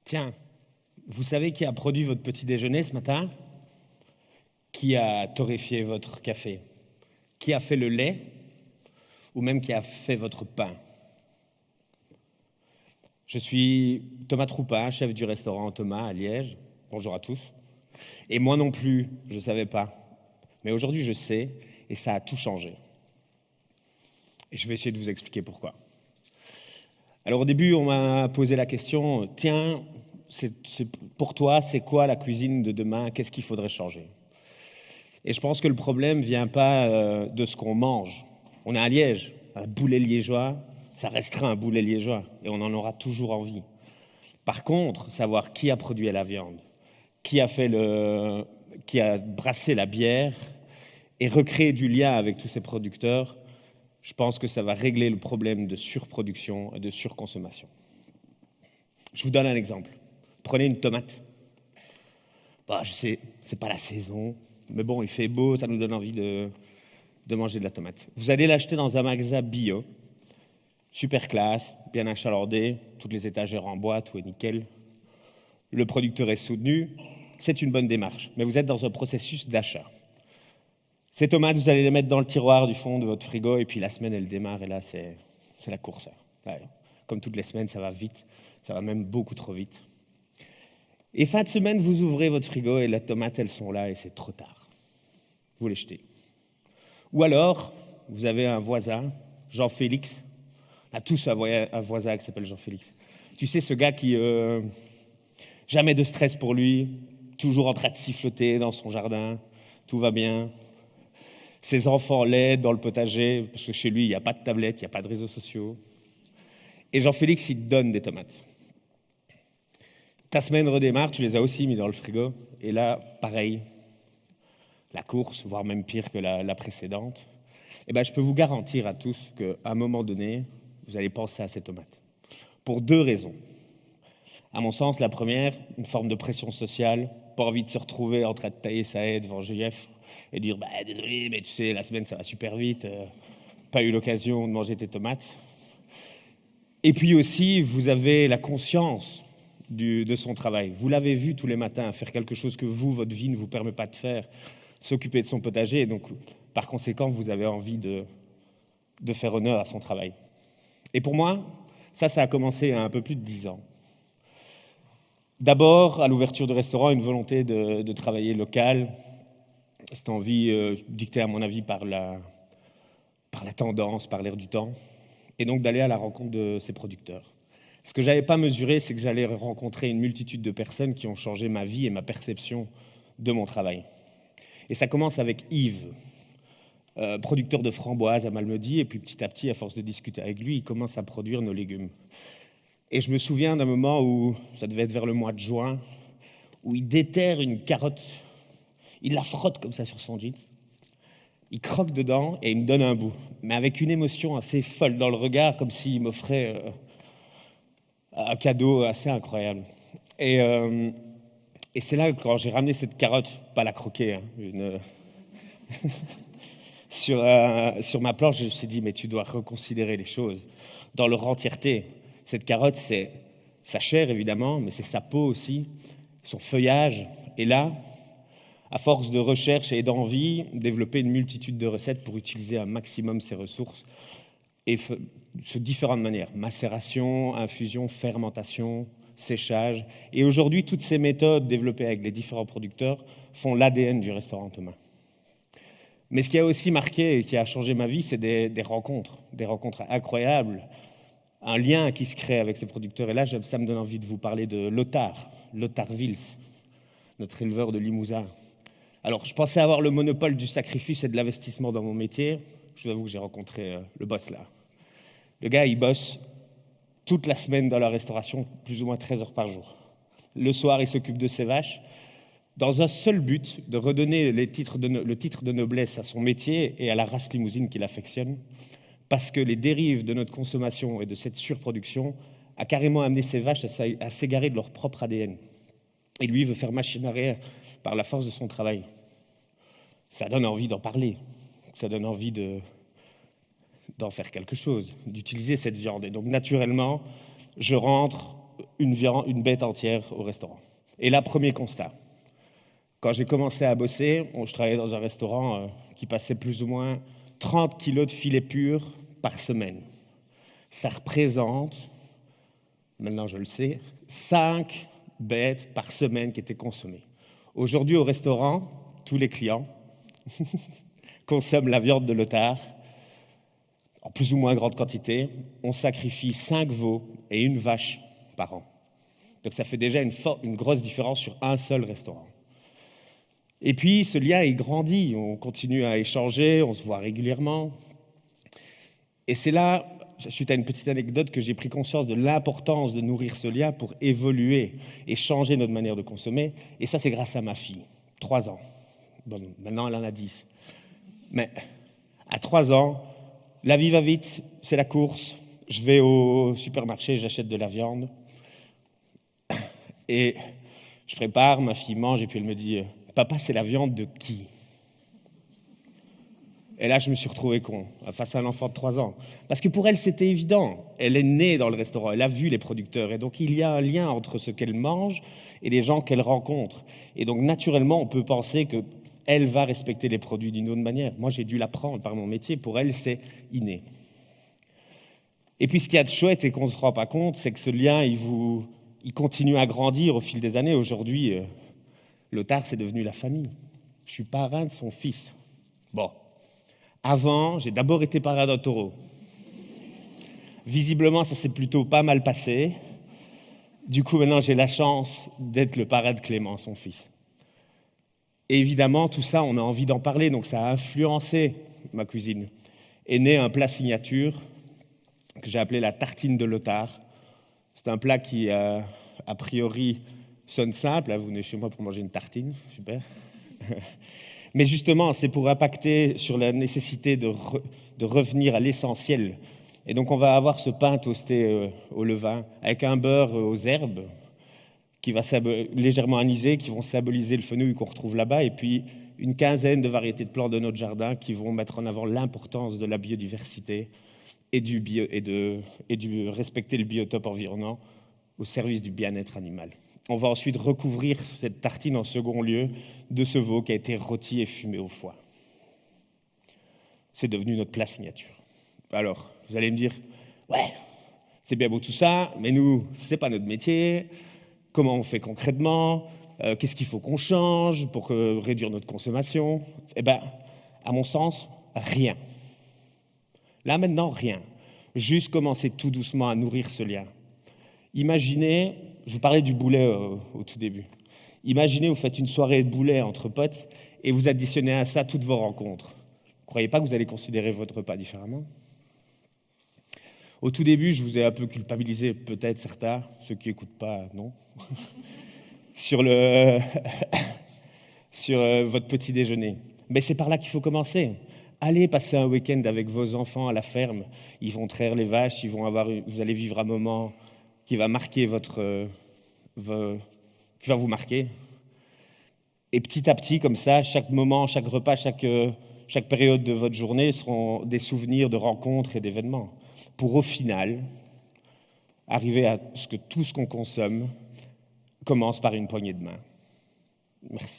Tiens, vous savez qui a produit votre petit déjeuner ce matin? Qui a torréfié votre café? Qui a fait le lait? Ou même qui a fait votre pain? Je suis Thomas Troupin, chef du restaurant Thomas à Liège. Bonjour à tous. Et moi non plus, je ne savais pas. Mais aujourd'hui, je sais, et ça a tout changé. Et je vais essayer de vous expliquer pourquoi. Alors au début, on m'a posé la question, tiens, pour toi, c'est quoi la cuisine de demain? Qu'est-ce qu'il faudrait changer? Et je pense que le problème ne vient pas de ce qu'on mange. On est à Liège, un boulet liégeois, ça restera un boulet liégeois, et on en aura toujours envie. Par contre, savoir qui a produit la viande, qui a brassé la bière, et recréer du lien avec tous ces producteurs, je pense que ça va régler le problème de surproduction et de surconsommation. Je vous donne un exemple. Prenez une tomate. Je sais, c'est pas la saison, mais bon, il fait beau, ça nous donne envie de manger de la tomate. Vous allez l'acheter dans un magasin bio, super classe, bien achalandé, toutes les étagères en bois, tout est nickel. Le producteur est soutenu, c'est une bonne démarche, mais vous êtes dans un processus d'achat. Ces tomates, vous allez les mettre dans le tiroir du fond de votre frigo, et puis la semaine, elle démarre, et là, c'est la course. Ouais. Comme toutes les semaines, ça va vite, ça va même beaucoup trop vite. Et fin de semaine, vous ouvrez votre frigo, et les tomates, elles sont là, et c'est trop tard. Vous les jetez. Ou alors, vous avez un voisin, Jean-Félix. On a tous un voisin qui s'appelle Jean-Félix. Tu sais, ce gars qui... jamais de stress pour lui, toujours en train de siffloter dans son jardin, tout va bien. Ses enfants l'aident dans le potager, parce que chez lui, il n'y a pas de tablette, il n'y a pas de réseaux sociaux. Et Jean-Félix, il te donne des tomates. Ta semaine redémarre, tu les as aussi mis dans le frigo. Et là, pareil, la course, voire même pire que la précédente. Eh ben, je peux vous garantir à tous qu'à un moment donné, vous allez penser à ces tomates. Pour deux raisons. À mon sens, la première, une forme de pression sociale, pas envie de se retrouver en train de tailler sa haie devant GF et dire désolé, mais tu sais, la semaine ça va super vite, pas eu l'occasion de manger tes tomates. Et puis aussi, vous avez la conscience de son travail. Vous l'avez vu tous les matins faire quelque chose que votre vie ne vous permet pas de faire, s'occuper de son potager, et donc par conséquent, vous avez envie de faire honneur à son travail. Et pour moi, ça a commencé il y a un peu plus de 10 ans. D'abord, à l'ouverture du restaurant, une volonté de travailler local. Cette envie dictée, à mon avis, par la tendance, par l'air du temps, et donc d'aller à la rencontre de ces producteurs. Ce que je n'avais pas mesuré, c'est que j'allais rencontrer une multitude de personnes qui ont changé ma vie et ma perception de mon travail. Et ça commence avec Yves, producteur de framboises à Malmedy, et puis petit à petit, à force de discuter avec lui, il commence à produire nos légumes. Et je me souviens d'un moment où, ça devait être vers le mois de juin, où il déterre une carotte, il la frotte comme ça sur son jeans, il croque dedans et il me donne un bout, mais avec une émotion assez folle dans le regard, comme s'il m'offrait un cadeau assez incroyable. Et c'est là, quand j'ai ramené cette carotte, pas la croquer, sur ma planche, je me suis dit, mais tu dois reconsidérer les choses dans leur entièreté. Cette carotte, c'est sa chair, évidemment, mais c'est sa peau aussi, son feuillage. Et là, à force de recherche et d'envie, développer une multitude de recettes pour utiliser un maximum ces ressources, et sous différentes manières. Macération, infusion, fermentation, séchage. Et aujourd'hui, toutes ces méthodes développées avec les différents producteurs font l'ADN du restaurant Thomas. Mais ce qui a aussi marqué et qui a changé ma vie, c'est des rencontres incroyables, un lien qui se crée avec ces producteurs. Et là, ça me donne envie de vous parler de Lothar Wils, notre éleveur de Limousin. Alors, je pensais avoir le monopole du sacrifice et de l'investissement dans mon métier. Je vous avoue que j'ai rencontré le boss là. Le gars, il bosse toute la semaine dans la restauration, plus ou moins 13 heures par jour. Le soir, il s'occupe de ses vaches, dans un seul but, de redonner le titre de noblesse à son métier et à la race limousine qu'il affectionne, parce que les dérives de notre consommation et de cette surproduction a carrément amené ces vaches à s'égarer de leur propre ADN. Et lui veut faire machine arrière par la force de son travail. Ça donne envie d'en parler, ça donne envie d'en faire quelque chose, d'utiliser cette viande. Et donc naturellement, je rentre une bête entière au restaurant. Et là, premier constat. Quand j'ai commencé à bosser, je travaillais dans un restaurant qui passait plus ou moins 30 kilos de filet pur par semaine. Ça représente, maintenant je le sais, 5 bêtes par semaine qui étaient consommées. Aujourd'hui, au restaurant, tous les clients consomment la viande de l'otard en plus ou moins grande quantité. On sacrifie 5 veaux et une vache par an. Donc ça fait déjà une grosse différence sur un seul restaurant. Et puis, ce lien, il grandit. On continue à échanger, on se voit régulièrement. Et c'est là, suite à une petite anecdote, que j'ai pris conscience de l'importance de nourrir ce lien pour évoluer et changer notre manière de consommer. Et ça, c'est grâce à ma fille, 3 ans. Bon, maintenant, elle en a 10. Mais à 3 ans, la vie va vite, c'est la course. Je vais au supermarché, j'achète de la viande. Et je prépare, ma fille mange, et puis elle me dit « Papa, c'est la viande de qui ?» Et là, je me suis retrouvé con, face à un enfant de 3 ans. Parce que pour elle, c'était évident. Elle est née dans le restaurant, elle a vu les producteurs. Et donc, il y a un lien entre ce qu'elle mange et les gens qu'elle rencontre. Et donc, naturellement, on peut penser qu'elle va respecter les produits d'une autre manière. Moi, j'ai dû l'apprendre par mon métier. Pour elle, c'est inné. Et puis, ce qu'il y a de chouette et qu'on ne se rend pas compte, c'est que ce lien, il continue à grandir au fil des années. Aujourd'hui, l'otard, c'est devenu la famille. Je suis parrain de son fils. Bon. Avant, j'ai d'abord été parrain d'un taureau. Visiblement, ça s'est plutôt pas mal passé. Du coup, maintenant, j'ai la chance d'être le parrain de Clément, son fils. Et évidemment, tout ça, on a envie d'en parler, donc ça a influencé ma cuisine. Est né un plat signature que j'ai appelé la tartine de l'otard. C'est un plat qui, a priori, sonne simple. Vous venez chez moi pour manger une tartine, super. Mais justement, c'est pour impacter sur la nécessité de revenir à l'essentiel. Et donc, on va avoir ce pain toasté au levain avec un beurre aux herbes qui va légèrement anisé, qui vont symboliser le fenouil qu'on retrouve là-bas, et puis une quinzaine de variétés de plantes de notre jardin qui vont mettre en avant l'importance de la biodiversité et du respecter le biotope environnant au service du bien-être animal. On va ensuite recouvrir cette tartine en second lieu de ce veau qui a été rôti et fumé au foie. C'est devenu notre plat signature. Alors, vous allez me dire, ouais, c'est bien beau tout ça, mais nous, c'est pas notre métier. Comment on fait concrètement? Qu'est-ce qu'il faut qu'on change pour réduire notre consommation? Eh bien, à mon sens, rien. Là, maintenant, rien. Juste commencer tout doucement à nourrir ce lien. Imaginez, je vous parlais du boulet au tout début. Imaginez, vous faites une soirée de boulet entre potes et vous additionnez à ça toutes vos rencontres. Vous ne croyez pas que vous allez considérer votre repas différemment? Au tout début, je vous ai un peu culpabilisé, peut-être certains, ceux qui n'écoutent pas, non, sur votre petit déjeuner. Mais c'est par là qu'il faut commencer. Allez passer un week-end avec vos enfants à la ferme. Ils vont traire les vaches, vous allez vivre un moment qui va marquer qui va vous marquer. Et petit à petit, comme ça, chaque moment, chaque repas, chaque période de votre journée seront des souvenirs de rencontres et d'événements. Pour au final, arriver à ce que tout ce qu'on consomme commence par une poignée de main. Merci.